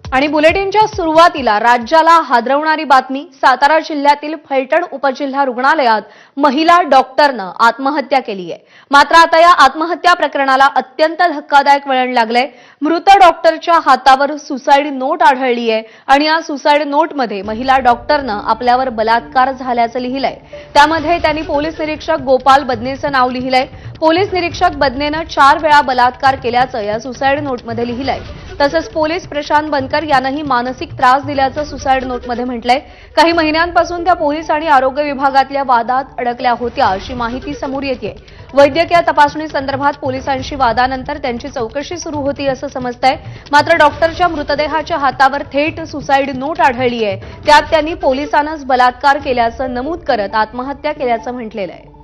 आणि बुलेटिनच्या सुरुवातीला राज्याला हादरवणारी बातमी। सातारा जिल्ह्यातील फलटण उपजिल्हा रुग्णालयात महिला डॉक्टरनं आत्महत्या केली आहे। मात्र आता या आत्महत्या प्रकरणाला अत्यंत धक्कादायक वळण लागलंय। मृत डॉक्टरच्या हातावर सुसाईड नोट आढळली आहे आणि या सुसाईड नोटमध्ये महिला डॉक्टरनं आपल्यावर बलात्कार झाल्याचं लिहिलंय। त्यामध्ये त्यांनी पोलीस निरीक्षक गोपाल बदनेचं नाव लिहिलंय। पोलीस निरीक्षक बदनेनं 4 वेळा बलात्कार केल्याचं या सुसाईड नोटमध्ये लिहिलंय। तसंच पोलीस प्रशांत बनकर यांनाही मानसिक त्रास दिल्याचं सुसाईड नोटमध्ये म्हटलंय। काही महिन्यांपासून त्या पोलीस आणि आरोग्य विभागातल्या वादात अडकल्या होत्या अशी माहिती समोर येतेय। वैद्यकीय तपासणी संदर्भात पोलिसांशी वादानंतर त्यांची चौकशी सुरू होती असं समजतंय। मात्र डॉक्टरच्या मृतदेहाच्या हातावर थेट सुसाईड नोट आढळली आहे। त्यात त्यांनी पोलिसांनाच बलात्कार केल्याचं नमूद करत आत्महत्या केल्याचं म्हटलेलं आहे।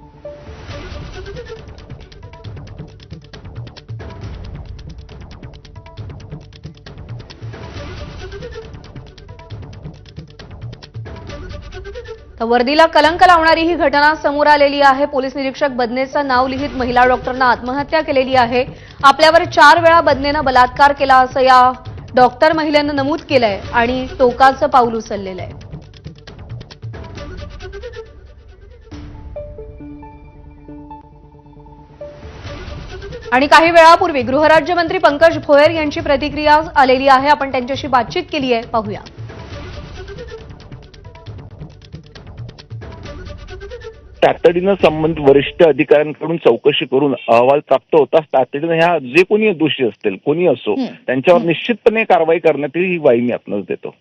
वर्दीला कलंक लावणारी ही घटना समोर आलेली आहे। पोलीस निरीक्षक बदनेचं नाव लिहित महिला डॉक्टरनं आत्महत्या केलेली आहे। आपल्यावर 4 वेळा बदनेनं बलात्कार केला असं या डॉक्टर महिलेनं नमूद केलंय आणि टोकाचं पाऊल उचललेलं आहे। आणि काही वेळापूर्वी गृहराज्यमंत्री पंकज भोयर यांची प्रतिक्रिया आलेली आहे। आपण त्यांच्याशी बातचीत केली आहे, पाहूया। तातडीनं संबंधित वरिष्ठ अधिकाऱ्यांकडून चौकशी करून अहवाल प्राप्त होताच तातडीनं ह्या जे कोणी दोषी असतील कोणी असो त्यांच्यावर निश्चितपणे कारवाई करण्यात येईल ही ग्वाही मी आपणास देतो।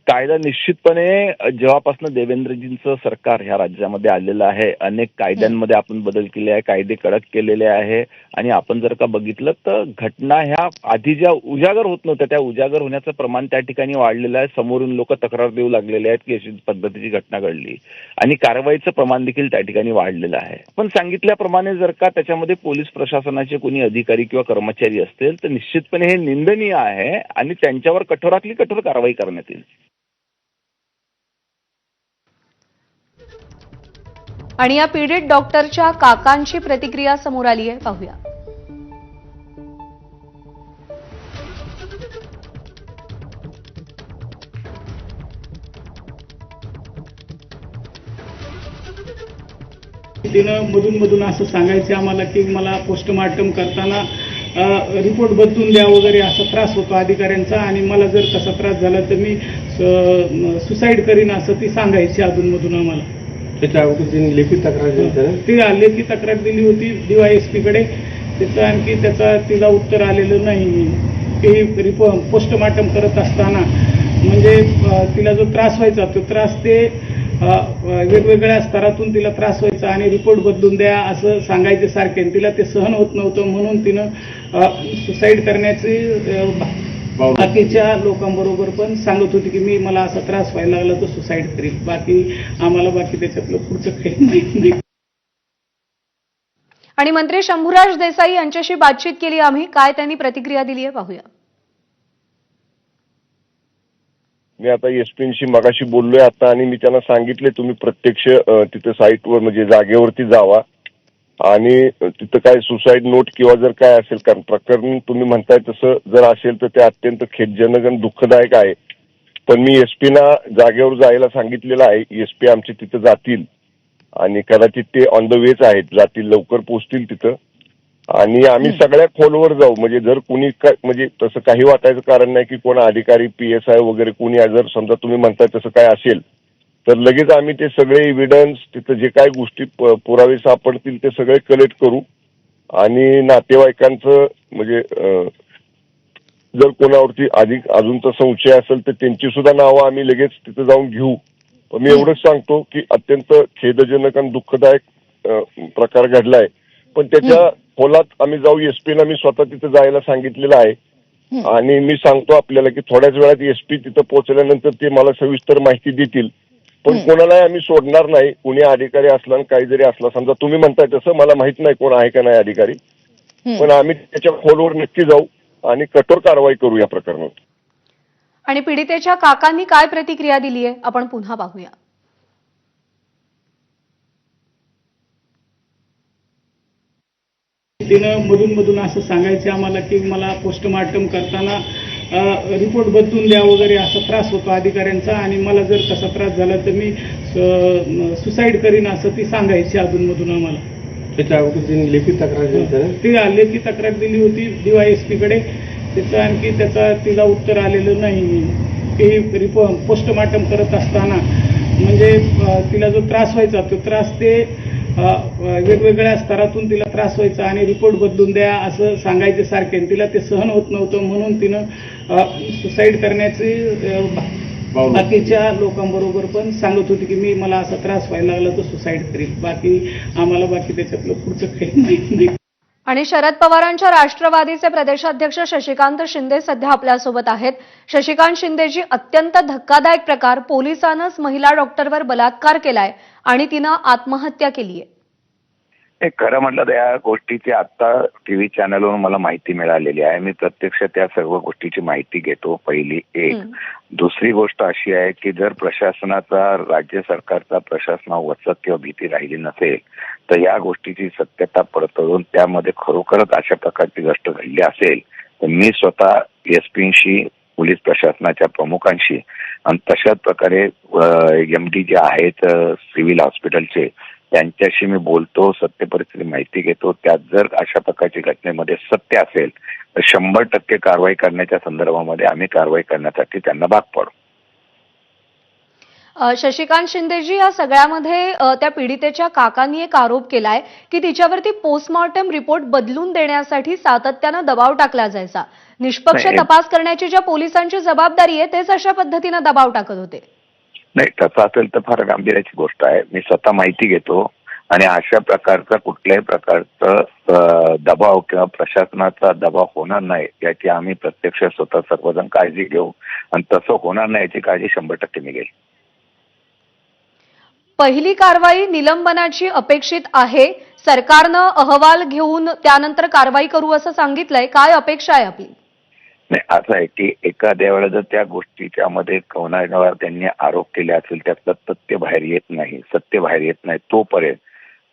कायदा निश्चितपणे जेव्हापासून देवेंद्रजींचं सरकार ह्या राज्यामध्ये आलेलं आहे अनेक कायद्यांमध्ये आपण बदल केले आहे, कायदे कडक केलेले आहे आणि आपण जर का बघितलं तर घटना ह्या आधी ज्या उजागर होत नव्हत्या त्या उजागर होण्याचं प्रमाण त्या ठिकाणी वाढलेलं आहे। समोरून लोक तक्रार देऊ लागलेले आहेत की अशी पद्धतीची घटना घडली आणि कारवाईचं प्रमाण देखील त्या ठिकाणी वाढलेलं आहे। पण सांगितल्याप्रमाणे जर का त्याच्यामध्ये पोलीस प्रशासनाचे कोणी अधिकारी किंवा कर्मचारी असतील तर निश्चितपणे हे निंदनीय आहे आणि त्यांच्यावर कठोरातली कठोर कारवाई करण्यात येईल। आणि या पीडित डॉक्टरच्या काकांची प्रतिक्रिया समोर आली आहे, पाहूया। तिनं मधून असं सांगायचं आम्हाला की मला पोस्टमार्टम करताना रिपोर्ट बदलून द्या वगैरे असा त्रास होतो अधिकाऱ्यांचा आणि मला जर तसा त्रास झाला तर मी सुसाईड करीन असं ती सांगायची अधूनमधून आम्हाला। त्याच्या अगोदर त्यांनी लेखी तक्रार दिली, ती लेखी तक्रार दिली होती DYSP कडे। त्याचं आणखी तिला उत्तर आलेलं नाही। ती पोस्टमार्टम करत असताना म्हणजे तिला जो त्रास व्हायचा तो त्रास ते वेगवेगळ्या स्तरातून तिला त्रास व्हायचा आणि रिपोर्ट बदलून द्या असं सांगायचे सारखे। तिला ते सहन होत नव्हतं म्हणून तिनं सुसाईड करण्याची बाकीच्या लोकांबरोबर पण सांगत होती की मला असा त्रास व्हायला लागला तर सुसाईड करील। आम्हाला त्याच्यातलं पुढचं काही माहित नाही। आणि मंत्री शंभूराज देसाई यांच्याशी बातचीत केली आम्ही, काय त्यांनी प्रतिक्रिया दिली आहे, पाहूया। मी आता एसपींशी मगाशी बोललोय आता आणि मी त्यांना सांगितले तुम्ही प्रत्यक्ष तिथे साईटवर म्हणजे जागेवरती जावा आणि तिथं काय सुसाईड नोट किंवा जर काय असेल कारण प्रकरण तुम्ही म्हणताय तसं जर असेल तर ते अत्यंत खेदजनक आणि दुःखदायक आहे। पण मी एसपीना जागेवर जायला सांगितलेलं आहे। एसपी आमचे तिथं जातील आणि कदाचित ते ऑन द वेच आहेत, जातील लवकर पोहोचतील तिथं आणि आम्ही सगळ्या खोलवर जाऊ। म्हणजे जर कुणी म्हणजे तसं काही वाटायचं कारण नाही की कोण अधिकारी PSI वगैरे कुणी जर समजा तुम्ही म्हणताय तसं काय असेल तर लगेच आम्ही ते सगळे एव्हिडन्स तिथं जे काही गोष्टी पुरावे सापडतील ते सगळे कलेक्ट करू आणि नातेवाईकांचं म्हणजे जर कोणावरती अजून तर संशय असेल तर त्यांची सुद्धा नावं आम्ही लगेच तिथं जाऊन घेऊ। मी एवढंच सांगतो की अत्यंत खेदजनक आणि दुःखदायक प्रकार घडलाय पण त्याच्या खोलात आम्ही जाऊ। एसपीला मी स्वतः तिथं जायला सांगितलेलं आहे आणि मी सांगतो आपल्याला की थोड्याच वेळात एसपी तिथं पोहोचल्यानंतर ते मला सविस्तर माहिती देतील। पण कोणालाही आम्ही सोडणार नाही, कुणी अधिकारी असला आणि काही जरी असला समजा तुम्ही म्हणताय तसं मला माहित नाही कोण आहे का नाही अधिकारी, पण आम्ही त्याच्या खोलवर नक्की जाऊ आणि कठोर कारवाई करू या प्रकरणात। आणि पीडितेच्या काकांनी काय प्रतिक्रिया दिली आहे आपण पुन्हा पाहूया। तिनं मधून असं सांगायचं आम्हाला की मला पोस्टमार्टम करताना रिपोर्ट बदलून द्या वगैरे असा त्रास होतो अधिकाऱ्यांचा, आणि मला जर तसा त्रास झाला तर मी सुसाईड करीन असं ती सांगायची अधूनमधून आम्हाला. त्याच्या अगोदर त्यांनी लेखी तक्रार दिली होती ना? ती लेखी तक्रार दिली होती DYSP कडे. त्याचं आणखी तिला उत्तर आलेलं नाही. ते पोस्टमार्टम करत असताना म्हणजे तिला जो त्रास व्हायचा तो त्रास ते वेगवेगळ्या स्तरातून तिला त्रास व्हायचा आणि रिपोर्ट बदलून द्या असं सांगायचे सारखे. तिला ते सहन होत नव्हतं म्हणून तिनं सुसाईड करण्याची बाकीच्या लोकांबरोबर पण सांगत होती की मला असा त्रास व्हायला लागला तर सुसाईड करील. बाकी त्याच्यातलं पुढचं काही माहिती नाही. आणि शरद पवारांच्या राष्ट्रवादीचे प्रदेशाध्यक्ष शशिकांत शिंदे सध्या आपल्यासोबत आहेत. शशिकांत शिंदेजी, अत्यंत धक्कादायक प्रकार, पोलिसांनाच महिला डॉक्टरवर बलात्कार केलाय आणि तिनं आत्महत्या केली आहे. खरं म्हटलं तर या गोष्टीची आता टीव्ही चॅनलवरून मला माहिती मिळालेली आहे. मी प्रत्यक्ष त्या सर्व गोष्टीची माहिती घेतो. पहिली एक. दुसरी गोष्ट अशी आहे की जर प्रशासनाचा, राज्य सरकारचा प्रशासनावर वचक किंवा भीती राहिली नसेल तर या गोष्टीची सत्यता पडताळून त्यामध्ये खरोखरच अशा प्रकारची गोष्ट घडली असेल तर मी स्वतः SP-शी, पोलीस प्रशासनाच्या प्रमुखांशी आणि तशाच प्रकारे MD जे आहेत सिव्हिल हॉस्पिटलचे त्यांच्याशी मी बोलतो, सत्य परिस्थिती माहिती घेतो. त्यात जर अशा प्रकारची घटनेमध्ये सत्य असेल तर 100% कारवाई करण्याच्या संदर्भामध्ये आम्ही कारवाई करण्यासाठी त्यांना भाग पाडू. शशिकांत शिंदेजी, या सगळ्यामध्ये त्या पीडितेच्या काकांनी एक आरोप केलाय की तिच्यावरती पोस्टमॉर्टम रिपोर्ट बदलून देण्यासाठी सातत्यानं दबाव टाकला जायचा. निष्पक्ष तपास करण्याची ज्या पोलिसांची जबाबदारी आहे तेच अशा पद्धतीनं दबाव टाकत होते. नाही, तसं असेल तर फार गांभीर्याची गोष्ट आहे. मी स्वतः माहिती घेतो आणि अशा प्रकारचा कुठल्याही प्रकारचा दबाव किंवा प्रशासनाचा दबाव होणार नाही याची आम्ही प्रत्यक्ष स्वतः सर्वजण काळजी घेऊ आणि तसं होणार नाही याची काळजी 100% मी घेईल. पहिली कारवाई निलंबनाची अपेक्षित आहे. सरकारनं अहवाल घेऊन त्यानंतर कारवाई करू असं सांगितलंय. काय अपेक्षा आहे आपली? नाही, असं आहे की एखाद्या वेळेला जर त्या गोष्टीच्यामध्ये कोणावर त्यांनी आरोप केले असेल त्यातलं तथ्य बाहेर येत नाही, सत्य बाहेर येत नाही, तोपर्यंत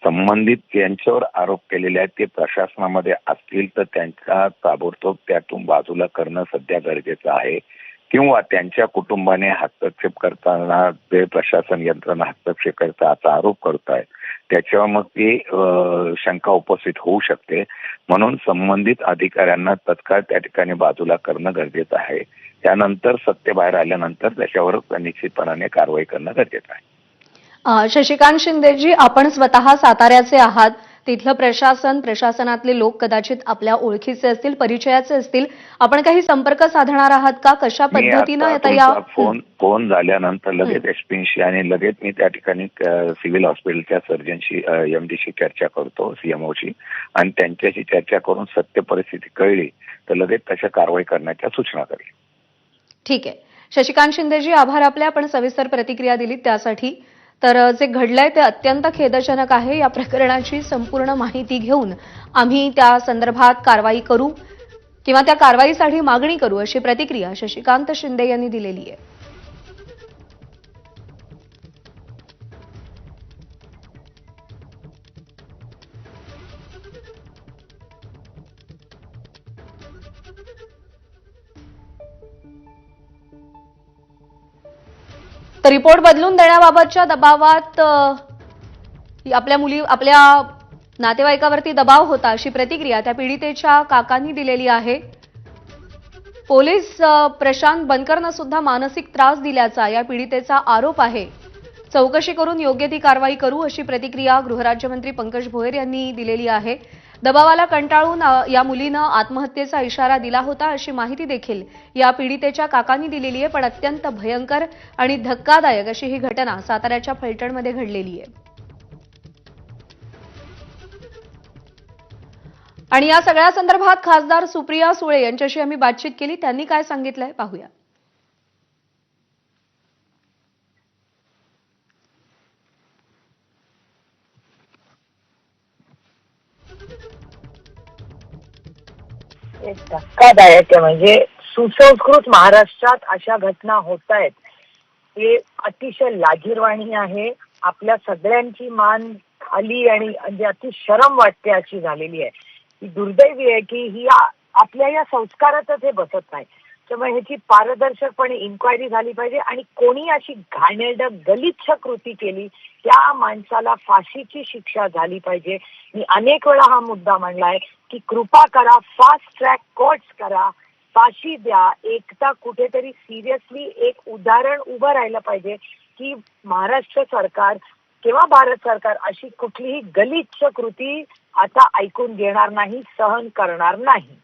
संबंधित ज्यांच्यावर आरोप केलेले आहेत ते प्रशासनामध्ये असतील तर त्यांचा ताबडतोब त्यातून बाजूला करणं सध्या गरजेचं आहे. किंवा त्यांच्या कुटुंबाने हस्तक्षेप करताना जे प्रशासन यंत्रणा हस्तक्षेप करता असा आरोप करतायत त्याच्यावर मग ती शंका उपस्थित होऊ शकते. म्हणून संबंधित अधिकाऱ्यांना तत्काळ त्या ठिकाणी बाजूला करणं गरजेचं आहे. त्यानंतर सत्य बाहेर आल्यानंतर त्याच्यावर निश्चितपणाने कारवाई करणं गरजेचं आहे. शशिकांत शिंदेजी, आपण स्वतः साताऱ्याचे आहात. तिथलं प्रशासनातले लोक कदाचित आपल्या ओळखीचे असतील, परिचयाचे असतील. आपण काही संपर्क साधणार आहात का? कशा पद्धतीनं आता या फोन झाल्यानंतर लगेच SP-शी आणि लगेच मी त्या ठिकाणी सिव्हिल हॉस्पिटलच्या सर्जनशी, MD-शी चर्चा करतो, CMO-शी, आणि त्यांच्याशी चर्चा करून सत्य परिस्थिती कळली तर लगेच तशा कारवाई करण्याच्या सूचना करेल. ठीक आहे. शशिकांत शिंदेजी, आभार आपले. आपण सविस्तर प्रतिक्रिया दिलीत त्यासाठी. तर जे घडलंय ते अत्यंत खेदजनक आहे. या प्रकरणाची संपूर्ण माहिती घेऊन आम्ही त्या संदर्भात कारवाई करू किंवा त्या कारवाईसाठी मागणी करू अशी प्रतिक्रिया शशिकांत शिंदे यांनी दिलेली आहे. रिपोर्ट बदलून देण्याबाबतच्या दबावात आपल्या नातेवाईकावरती दबाव होता अशी प्रतिक्रिया त्या पीडितेच्या काकांनी दिलेली आहे. पोलीस प्रशांत बनकरनं सुद्धा मानसिक त्रास दिल्याचा या पीडितेचा आरोप आहे. चौकशी करून योग्य ती कारवाई करू अशी प्रतिक्रिया गृहराज्यमंत्री पंकज भोयर यांनी दिलेली आहे. दबावाला कंटाळून या मुलीनं आत्महत्येचा इशारा दिला होता अशी माहिती देखील या पीडितेच्या काकांनी दिलेली आहे. पण अत्यंत भयंकर आणि धक्कादायक अशी ही घटना साताऱ्याच्या फलटणमध्ये घडलेली आहे. आणि या सगळ्या संदर्भात खासदार सुप्रिया सुळे यांच्याशी आम्ही बातचीत केली. त्यांनी काय सांगितलंय पाहूया. धक्कादायक आहे. म्हणजे सुसंस्कृत महाराष्ट्रात अशा घटना होत आहेत हे अतिशय लाजिरवाणी आहे. आपल्या सगळ्यांची मान खाली आणि म्हणजे अति शरम वाटते अशी झालेली आहे. ही दुर्दैवी आहे की ही आपल्या या संस्कारातच हे बसत नाही. त्यामुळे ह्याची पारदर्शकपणे इन्क्वायरी झाली पाहिजे आणि कोणी अशी घाणेरडं गलिच्छ कृती केली त्या माणसाला फाशीची शिक्षा झाली पाहिजे. मी अनेक वेळा हा मुद्दा मांडलाय की कृपा करा, फास्ट ट्रॅक कोर्ट्स करा, फाशी द्या. एकदा कुठेतरी सिरियसली एक उदाहरण उभं राहिलं पाहिजे की महाराष्ट्र सरकार किंवा भारत सरकार अशी कुठलीही गलिच्छ कृती आता ऐकून घेणार नाही, सहन करणार नाही.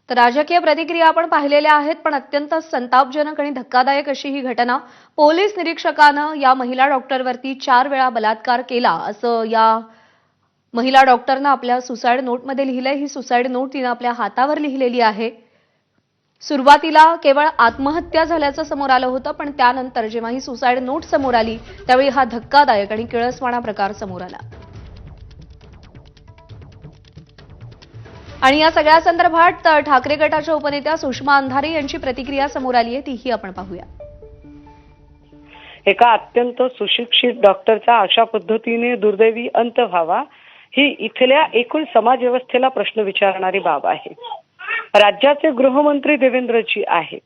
तर राजकीय प्रतिक्रिया आपण पाहिलेल्या आहेत, पण अत्यंत संतापजनक आणि धक्कादायक अशी ही घटना. पोलीस निरीक्षकानं या महिला डॉक्टरवरती 4 वेळा बलात्कार केला असं या महिला डॉक्टरनं आपल्या सुसाईड नोटमध्ये लिहिलंय. ही सुसाईड नोट तिनं आपल्या हातावर लिहिलेली आहे. सुरुवातीला केवळ आत्महत्या झाल्याचं समोर आलं होतं, पण त्यानंतर जेव्हा ही सुसाईड नोट समोर आली त्यावेळी हा धक्कादायक आणि किळसवाणा प्रकार समोर आला. आणि या सगळ्या संदर्भात ठाकरे गटाच्या उपनेत्या सुषमा अंधारे यांची प्रतिक्रिया समोर आली आहे, तीही आपण पाहूया. एका अत्यंत सुशिक्षित डॉक्टरचा अशा पद्धतीने दुर्दैवी अंत व्हावा ही इथल्या एकूण समाज व्यवस्थेला प्रश्न विचारणारी बाब आहे. राज्याचे गृहमंत्री देवेंद्रजी आहेत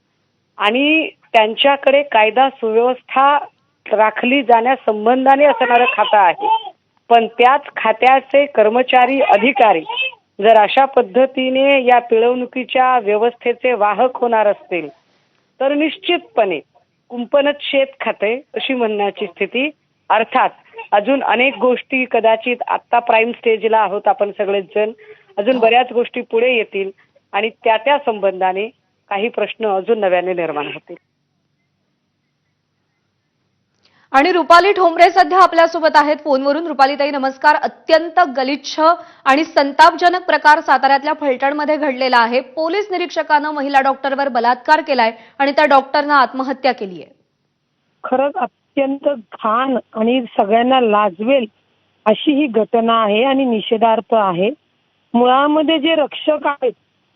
आणि त्यांच्याकडे कायदा सुव्यवस्था राखली जाण्यासंबंधाने असणारं खातं आहे, पण त्याच खात्याचे कर्मचारी अधिकारी जर अशा पद्धतीने या पिळवणुकीच्या व्यवस्थेचे वाहक होणार असतील तर निश्चितपणे कुंपणच शेत खाते अशी म्हणण्याची स्थिती. अर्थात अजून अनेक गोष्टी कदाचित आता प्राईम स्टेजला आहोत आपण सगळेच जण, अजून बऱ्याच गोष्टी पुढे येतील आणि त्या संबंधाने काही प्रश्न अजून नव्याने निर्माण होतील. आणि रुपाली ठोंबरे सध्या आपल्यासोबत आहेत फोनवरून. रुपालीताई नमस्कार. अत्यंत गलिच्छ आणि संतापजनक प्रकार साताऱ्यातल्या फलटणमध्ये घडलेला आहे. पोलीस निरीक्षकानं महिला डॉक्टरवर बलात्कार केलाय आणि त्या डॉक्टरनं आत्महत्या केली आहे. खरंच अत्यंत घाण आणि सगळ्यांना लाजवेल अशी ही घटना आहे आणि निषेधार्थ आहे. मुळामध्ये जे रक्षक आहेत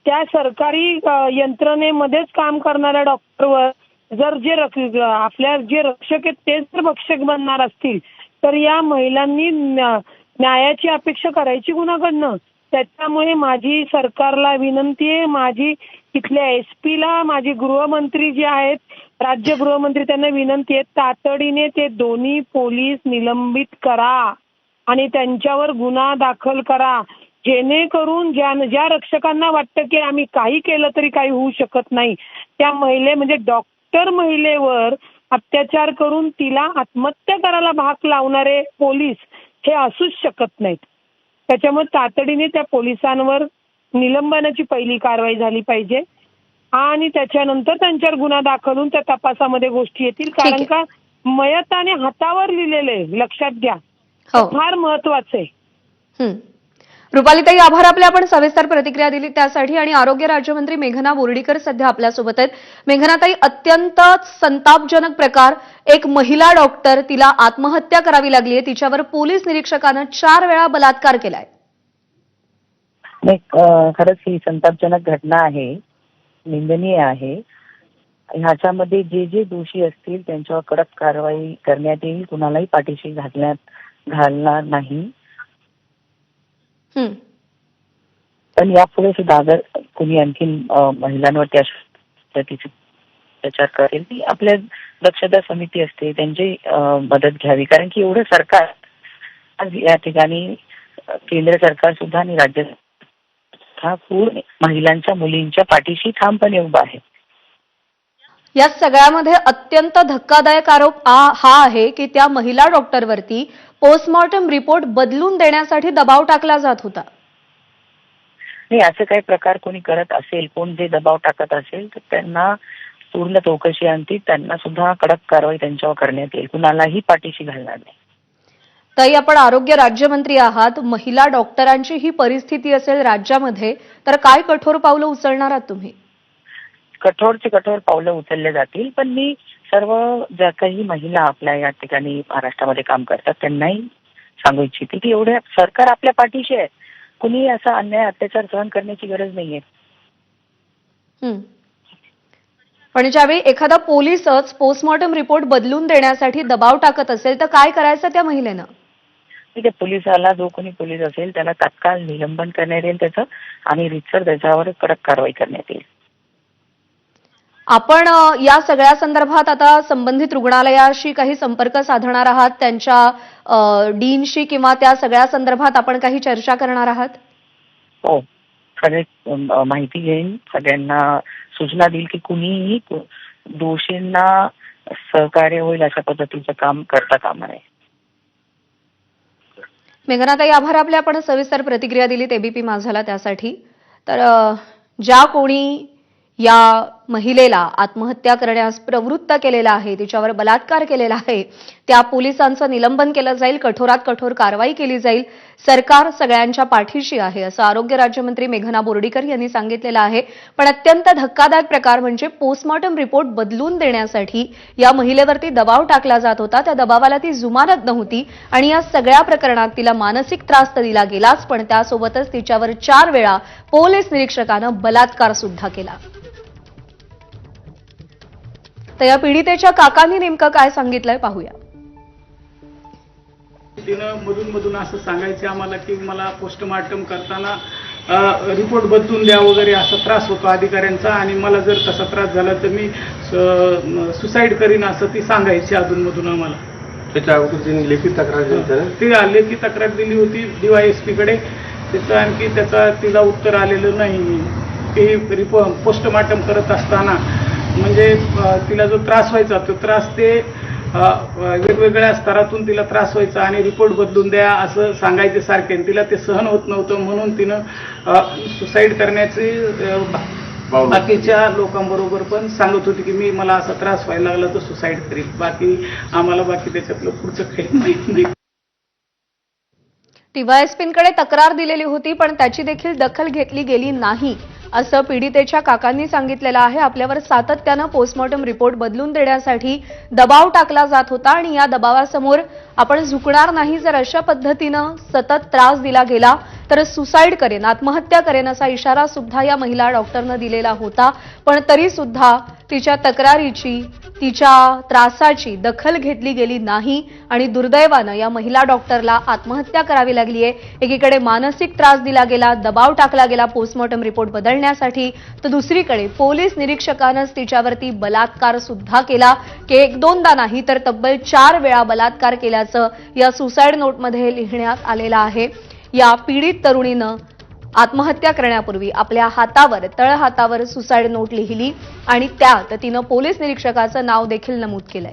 त्या सरकारी यंत्रणेमध्येच काम करणाऱ्या डॉक्टरवर जर आपल्या जे रक्षक आहेत तेच जर भक्षक बनणार असतील तर या महिलांनी न्यायाची अपेक्षा करायची कुणाकडनं. त्याच्यामुळे माझी सरकारला विनंती आहे, माझी इथल्या SP ला, माझी गृहमंत्री जे आहेत, राज्य गृहमंत्री, त्यांना विनंती आहे तातडीने ते दोन्ही पोलीस निलंबित करा आणि त्यांच्यावर गुन्हा दाखल करा, जेणेकरून ज्या रक्षकांना वाटतं की आम्ही काही केलं तरी काही होऊ शकत नाही त्या म्हणजे डॉक्टर महिलेवर अत्याचार करून तिला आत्महत्या करायला भाग लावणारे पोलीस हे असूच शकत नाहीत. त्याच्यामुळे तातडीने त्या पोलिसांवर निलंबनाची पहिली कारवाई झाली पाहिजे आणि त्याच्यानंतर त्यांच्यावर गुन्हा दाखल होऊन त्या तपासामध्ये गोष्टी येतील. कारण का मयताने हातावर लिहिलेले लक्षात घ्या, फार महत्वाचं आहे. रुपालीताई आभार आपले. आपण सविस्तर प्रतिक्रिया दिली त्यासाठी. आणि आरोग्य राज्यमंत्री मेघना बोर्डीकर सध्या आपल्यासोबत आहेत. मेघनाताई, अत्यंत संतापजनक प्रकार. एक महिला डॉक्टर, तिला आत्महत्या करावी लागली आहे, तिच्यावर पोलीस निरीक्षकानं 4 वेळा बलात्कार केलाय. खरंच ही संतापजनक घटना आहे, निंदनीय आहे. ह्याच्यामध्ये जे दोषी असतील त्यांच्यावर कडक कारवाई करण्यात येईल, कुणालाही पाठीशी घालणार नाही. पण यापुढे सुद्धा अगर कुणी आणखी महिलांवरती अत्याचार करेल ती आपल्या दक्षता समिती असते त्यांची मदत घ्यावी. कारण की एवढं सरकार आज या ठिकाणी केंद्र सरकार सुद्धा आणि राज्य हा पूर्ण महिलांच्या मुलींच्या पाठीशी ठामपणे उभा आहे. या सगळ्यामध्ये अत्यंत धक्कादायक आरोप हा आहे की त्या महिला डॉक्टरवरती पोस्टमॉर्टम रिपोर्ट बदलून देण्यासाठी दबाव टाकला जात होता. नाही, असं काही प्रकार कोणी करत असेल, कोण जे दबाव टाकत असेल तर त्यांना पूर्ण चौकशी अंती त्यांना सुद्धा कडक कारवाई त्यांच्यावर करण्यात येईल, कुणालाही पाठीशी घालणार नाही. ताई, आपण आरोग्य राज्यमंत्री आहात. महिला डॉक्टरांची ही परिस्थिती असेल राज्यामध्ये तर काय कठोर पावलं उचलणार आहात तुम्ही? कठोरचे कठोर पावलं उचलले जातील, पण मी सर्व ज्या काही महिला आपल्या या ठिकाणी महाराष्ट्रामध्ये काम करतात त्यांनाही सांगू इच्छिते की एवढे सरकार आपल्या पाठीशी आहे, कुणी असा अन्याय अत्याचार सहन करण्याची गरज नाहीये. पण ज्यावेळी एखादा पोलीसच पोस्टमॉर्टम रिपोर्ट बदलून देण्यासाठी दबाव टाकत असेल तर काय करायचं त्या महिलेनं? ठीक आहे, पोलिसाला जो कोणी पोलीस असेल त्याला तात्काळ निलंबन करण्यात येईल त्याचं, आणि रीतसर त्याच्यावर कडक कारवाई करण्यात येईल. आपण या सगळ्या संदर्भात आता संबंधित रुग्णालयाशी काही संपर्क साधणार आहात, त्यांच्या डीनशी किंवा त्या सगळ्या संदर्भात आपण काही चर्चा करणार आहात? हो, सगळे माहिती घेईन, सगळ्यांना सूचना देईल की कुणीही दोषींना सहकार्य होईल अशा पद्धतीचं काम करता कामा नये. मेघनाताई, आभार आपले. आपण सविस्तर प्रतिक्रिया दिलीत एबीपी माझाला त्यासाठी. तर ज्या कोणी या महिलेला आत्महत्या करण्यास प्रवृत्त केलेला आहे, तिच्यावर बलात्कार केलेला आहे, त्या पोलिसांचं निलंबन केलं जाईल, कठोरात कठोर कारवाई केली जाईल. सरकार सगळ्यांच्या पाठीशी आहे असं आरोग्य राज्यमंत्री मेघना बोर्डीकर यांनी सांगितलेलं आहे. पण अत्यंत धक्कादायक प्रकार म्हणजे पोस्टमॉर्टम रिपोर्ट बदलून देण्यासाठी या महिलेवरती दबाव टाकला जात होता. त्या दबावाला ती जुमानत नव्हती आणि या सगळ्या प्रकरणात तिला मानसिक त्रास तर दिला गेलाच, पण त्यासोबतच तिच्यावर 4 वेळा पोलीस निरीक्षकानं बलात्कार सुद्धा केला. तर या पीडितेच्या काकांनी नेमकं काय सांगितलंय पाहूया. तिनं मधून असं सांगायचे आम्हाला की मला पोस्टमार्टम करताना रिपोर्ट बदलून द्या वगैरे असा त्रास होतो अधिकाऱ्यांचा, आणि मला जर तसा त्रास झाला तर मी सुसाईड करीन असं ती सांगायची अधूनमधून आम्हाला. त्याच्या अगोदर त्यांनी लेखी तक्रार दिली होती ना? ती लेखी तक्रार दिली होती DYSP कडे. त्याचं तिला उत्तर आलेलं नाही की पोस्टमार्टम करत असताना म्हणजे तिला जो त्रास व्हायचा तो त्रास ते वेगवेगळ्या स्तरातून तिला त्रास व्हायचा आणि रिपोर्ट बदलून द्या असं सांगायचे सारखे. तिला ते सहन होत नव्हतं म्हणून तिनं सुसाईड करण्याची बाकीच्या लोकांबरोबर पण सांगत होती की मी मला असा त्रास व्हायला लागला तर सुसाईड करील. आम्हाला त्याच्यातलं पुढचं काही माहित नाही. DYSPकडे तक्रार दिलेली होती, पण त्याची देखील दखल घेतली गेली नाही असं पीडितेच्या काकांनी सांगितलेलं आहे. आपल्यावर सातत्यानं पोस्टमॉर्टम रिपोर्ट बदलून देण्यासाठी दबाव टाकला जात होता आणि या दबावासमोर आपण झुकणार नाही. जर अशा पद्धतीनं सतत त्रास दिला गेला तर सुसाईड करेन, आत्महत्या करेन असा इशारा सुद्धा या महिला डॉक्टरनं दिलेला होता. पण तरी सुद्धा तिच्या तक्रारीची, तिच्या त्रासाची दखल घेतली गेली नाही आणि दुर्दैवानं या महिला डॉक्टरला आत्महत्या करावी लागली आहे. एकीकडे मानसिक त्रास दिला गेला, दबाव टाकला गेला पोस्टमॉर्टम रिपोर्ट बदलण्यासाठी, तर दुसरीकडे पोलीस निरीक्षकानंच तिच्यावरती बलात्कार सुद्धा केला की 1-2दा नाही तर तब्बल 4 वेळा बलात्कार केल्याचं या सुसाईड नोटमध्ये लिहिण्यात आलेलं आहे. या पीडित तरुणीनं आत्महत्या करण्यापूर्वी आपल्या हातावर, तळहातावर सुसाईड नोट लिहिली आणि त्यात तिनं पोलीस निरीक्षकाचं नाव देखील नमूद केलंय.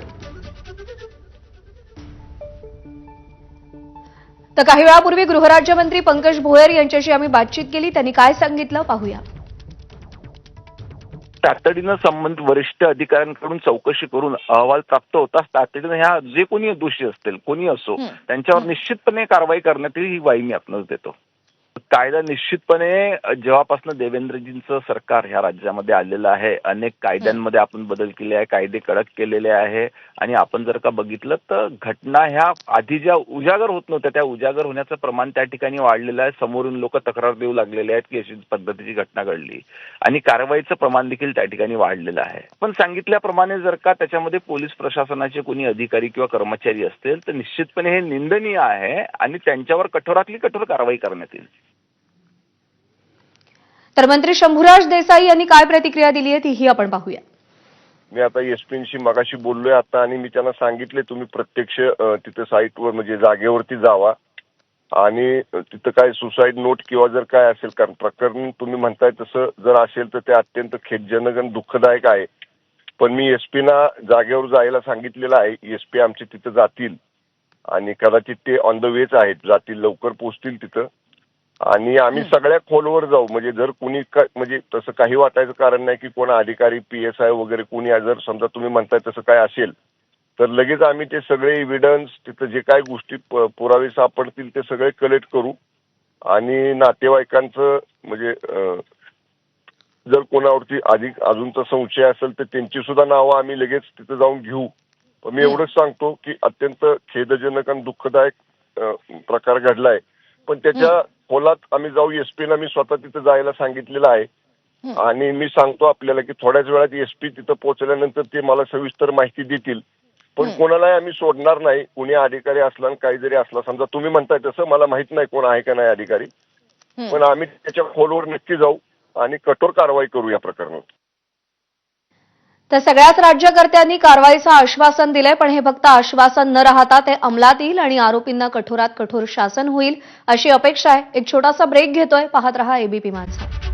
तर काही वेळापूर्वी गृहराज्यमंत्री पंकज भोयर यांच्याशी आम्ही बातचीत केली. त्यांनी काय सांगितलं पाहूया. तातडीनं संबंधित वरिष्ठ अधिकाऱ्यांकडून चौकशी करून अहवाल प्राप्त होताच तातडीनं ह्या जे कोणी दोषी असतील, कोणी असो, त्यांच्यावर निश्चितपणे कारवाई करण्यात येईल ही ग्वाही मी आपणास देतो. कायदा निश्चितपणे जेव्हापासून देवेंद्रजींचं सरकार ह्या राज्यामध्ये आलेलं आहे, अनेक कायद्यांमध्ये आपण बदल केले आहे, कायदे कडक केलेले आहे आणि आपण जर का बघितलं तर घटना ह्या आधी ज्या उजागर होत नव्हत्या त्या उजागर होण्याचं प्रमाण त्या ठिकाणी वाढलेलं आहे. समोरून लोक तक्रार देऊ लागलेले आहेत की अशी पद्धतीची घटना घडली आणि कारवाईचं प्रमाण देखील त्या ठिकाणी वाढलेलं आहे. पण सांगितल्याप्रमाणे जर का त्याच्यामध्ये पोलीस प्रशासनाचे कोणी अधिकारी किंवा कर्मचारी असतील तर निश्चितपणे हे निंदनीय आहे आणि त्यांच्यावर कठोरातली कठोर कारवाई करण्यात येईल. तर मंत्री शंभूराज देसाई यांनी काय प्रतिक्रिया दिली आहे तीही आपण पाहूया. मी आता एसपींशी मगाशी बोललोय आता आणि मी त्यांना सांगितले तुम्ही प्रत्यक्ष तिथे साईटवर म्हणजे जागेवरती जावा आणि तिथं काय सुसाईड नोट किंवा जर काय असेल, कारण प्रकरण तुम्ही म्हणताय तसं जर असेल तर ते अत्यंत खेदजनक आणि दुःखदायक आहे. पण मी एसपीना जागेवर जायला सांगितलेलं आहे. एसपी आमचे तिथं जातील आणि कदाचित ते ऑन द वेच आहेत, जातील, लवकर पोहोचतील तिथं आणि आम्ही सगळ्या खोलवर जाऊ. म्हणजे जर कुणी म्हणजे तसं काही वाटायचं कारण नाही की कोणा अधिकारी PSI वगैरे कोणी जर समजा तुम्ही म्हणताय तसं काय असेल तर लगेच आम्ही ते सगळे एव्हिडन्स तिथं जे काय गोष्टी पुरावे सापडतील ते सगळे कलेक्ट करू आणि नातेवाईकांचं म्हणजे जर कोणावरती अधिक अजूनचा संशय असेल तर त्यांची सुद्धा नावं आम्ही लगेच तिथं जाऊन घेऊ. पण मी एवढंच सांगतो की अत्यंत खेदजनक आणि दुःखदायक प्रकार घडलाय. पण त्याच्या खोलात आम्ही जाऊ. एसपीना मी स्वतः तिथं जायला सांगितलेलं आहे आणि मी सांगतो आपल्याला की थोड्याच वेळात एसपी तिथं पोहोचल्यानंतर ते मला सविस्तर माहिती देतील पण कोणालाही आम्ही सोडणार नाही. कुणी अधिकारी असला आणि काही जरी असला, समजा तुम्ही म्हणताय तसं, मला माहित नाही कोण आहे का नाही अधिकारी, पण आम्ही त्याच्या खोलवर नक्की जाऊ आणि कठोर कारवाई करू या प्रकरणात. तर सगळ्याच राज्यकर्त्यांनी कारवाईचं आश्वासन दिलंय, पण हे फक्त आश्वासन न राहता ते अंमलात येईल आणि आरोपींना कठोरात कठोर शासन होईल अशी अपेक्षा आहे. एक छोटासा ब्रेक घेतोय. पाहत रहा एबीपी माझा.